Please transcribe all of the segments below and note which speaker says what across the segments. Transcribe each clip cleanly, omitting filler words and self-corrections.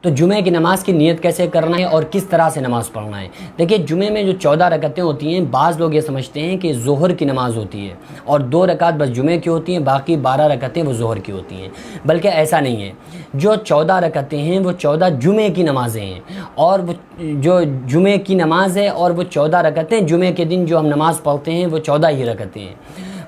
Speaker 1: تو جمعہ کی نماز کی نیت کیسے کرنا ہے اور کس طرح سے نماز پڑھنا ہے؟ دیکھیے جمعے میں جو 14 رکعتیں ہوتی ہیں، بعض لوگ یہ سمجھتے ہیں کہ ظہر کی نماز ہوتی ہے اور 2 رکعت بس جمعے کی ہوتی ہیں، باقی 12 رکعتیں وہ ظہر کی ہوتی ہیں، بلکہ ایسا نہیں ہے۔ جو 14 رکعتیں ہیں وہ 14 جمعے کی نمازیں ہیں، اور وہ جو جمعے کی نماز ہے اور وہ 14 رکعتیں جمعے کے دن جو ہم نماز پڑھتے ہیں وہ 14 ہی رکعتیں ہیں۔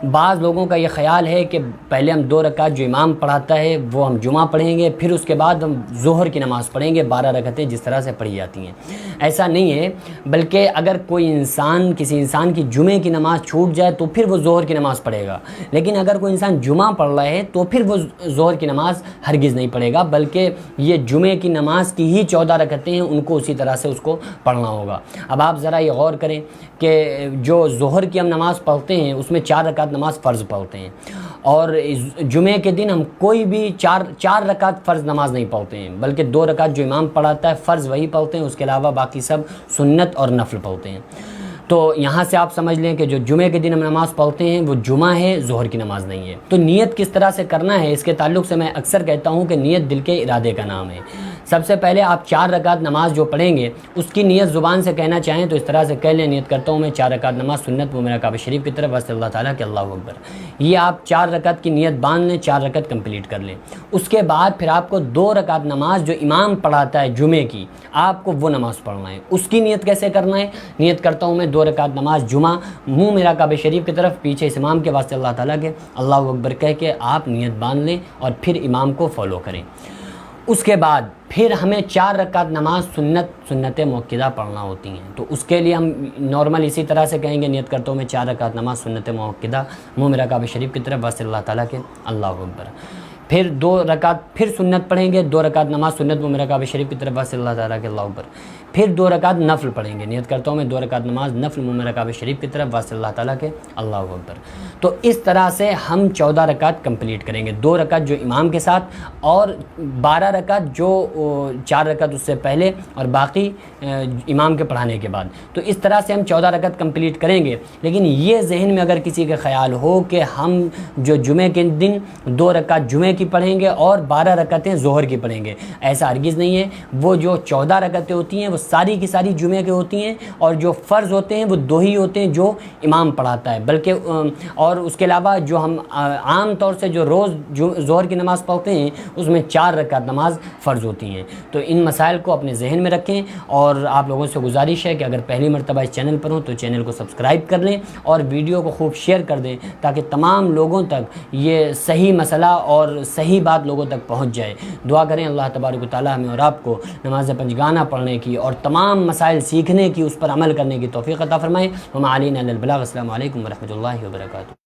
Speaker 1: بعض لوگوں کا یہ خیال ہے کہ پہلے ہم 2 رکعت جو امام پڑھاتا ہے وہ ہم جمعہ پڑھیں گے، پھر اس کے بعد ہم ظہر کی نماز پڑھیں گے 12 رکعتیں جس طرح سے پڑھی جاتی ہیں۔ ایسا نہیں ہے، بلکہ اگر کوئی انسان کسی انسان کی جمعے کی نماز چھوٹ جائے تو پھر وہ ظہر کی نماز پڑھے گا، لیکن اگر کوئی انسان جمعہ پڑھ رہا ہے تو پھر وہ ظہر کی نماز ہرگز نہیں پڑھے گا، بلکہ یہ جمعے کی نماز کی ہی 14 رکعتیں ہیں، ان کو اسی طرح سے اس کو پڑھنا ہوگا۔ اب آپ ذرا یہ غور کریں کہ جو ظہر کی ہم نماز پڑھتے ہیں اس میں 4 رکعت نماز فرض پڑھتے ہیں، اور جمعے کے دن ہم کوئی بھی چار رکعت فرض نماز نہیں پڑھتے ہیں، بلکہ 2 رکعت جو امام پڑھاتا ہے فرض وہی پڑھتے ہیں، اس کے علاوہ باقی سب سنت اور نفل پڑھتے ہیں۔ تو یہاں سے آپ سمجھ لیں کہ جو جمعے کے دن ہم نماز پڑھتے ہیں وہ جمعہ ہے، ظہر کی نماز نہیں ہے۔ تو نیت کس طرح سے کرنا ہے، اس کے تعلق سے میں اکثر کہتا ہوں کہ نیت دل کے ارادے کا نام ہے۔ سب سے پہلے آپ 4 رکعت نماز جو پڑھیں گے اس کی نیت زبان سے کہنا چاہیں تو اس طرح سے کہہ لیں، نیت کرتا ہوں میں 4 رکعت نماز سنت وہ میرا کعبہ شریف کی طرف واسطے اللہ تعالیٰ کہ اللہ اکبر۔ یہ آپ 4 رکعت کی نیت باندھ لیں، 4 رکعت کمپلیٹ کر لیں۔ اس کے بعد پھر آپ کو 2 رکعت نماز جو امام پڑھاتا ہے جمعے کی، آپ کو وہ نماز پڑھنا ہے۔ اس کی نیت کیسے کرنا ہے؟ نیت کرتا ہوں میں 2 رکعت نماز جمعہ، منہ میرا کعبہ شریف کی طرف، پیچھے اس امام کے واسطے اللہ تعالیٰ کے اللہ اکبر کہہ کے آپ نیت باندھ لیں اور پھر امام کو فالو کریں۔ اس کے بعد پھر ہمیں 4 رکعت نماز سنت مؤکدہ پڑھنا ہوتی ہیں، تو اس کے لیے ہم نارمل اسی طرح سے کہیں گے، نیت کرتا ہوں میں 4 رکعت نماز سنت مؤکدہ، منہ میرا کعبہ شریف کی طرف واسطے اللہ تعالیٰ کے اللہ اکبر۔ پھر 2 رکعت پھر سنت پڑھیں گے، 2 رکعت نماز سنت منہ میرا کعبہ شریف کی طرف واسطے اللہ تعالیٰ کے اللہ اکبر۔ پھر 2 رکعت نفل پڑھیں گے، نیت کرتا ہوں میں 2 رکعت نماز نفل منہ میرا کعبہ شریف کی طرف واسطے اللہ تعالیٰ کے اللہ اکبر۔ تو اس طرح سے ہم 14 رکعت کمپلیٹ کریں گے، 2 رکعت جو امام کے ساتھ اور 12 رکعت جو 4 رکعت اس سے پہلے اور باقی امام کے پڑھانے کے بعد۔ تو اس طرح سے ہم 14 رکعت کمپلیٹ کریں گے۔ لیکن یہ ذہن میں اگر کسی کا خیال ہو کہ ہم جو جمعے کے دن 2 رکعت جمعے کی پڑھیں گے اور 12 رکعتیں ظہر کی پڑھیں گے، ایسا ہرگز نہیں ہے۔ وہ جو 14 رکعتیں ہوتی ہیں وہ ساری کی ساری جمعے کی ہوتی ہیں، اور جو فرض ہوتے ہیں وہ 2 ہی ہوتے ہیں جو امام پڑھاتا ہے، بلکہ اور اس کے علاوہ جو ہم عام طور سے جو روز ظہر کی نماز پڑھتے ہیں اس میں 4 رکعت نماز فرض ہوتی ہیں۔ تو ان مسائل کو اپنے ذہن میں رکھیں، اور آپ لوگوں سے گزارش ہے کہ اگر پہلی مرتبہ اس چینل پر ہوں تو چینل کو سبسکرائب کر لیں اور ویڈیو کو خوب شیئر کر دیں، تاکہ تمام لوگوں تک یہ صحیح مسئلہ اور صحیح بات لوگوں تک پہنچ جائے۔ دعا کریں اللہ تبارک و تعالیٰ ہمیں اور آپ کو نماز پنجگانہ پڑھنے کی اور تمام مسائل سیکھنے کی، اس پر عمل کرنے کی توفیق عطا فرمائے۔ وما علینا الا البلاغ۔ السلام علیکم ورحمۃ اللہ وبرکاتہ۔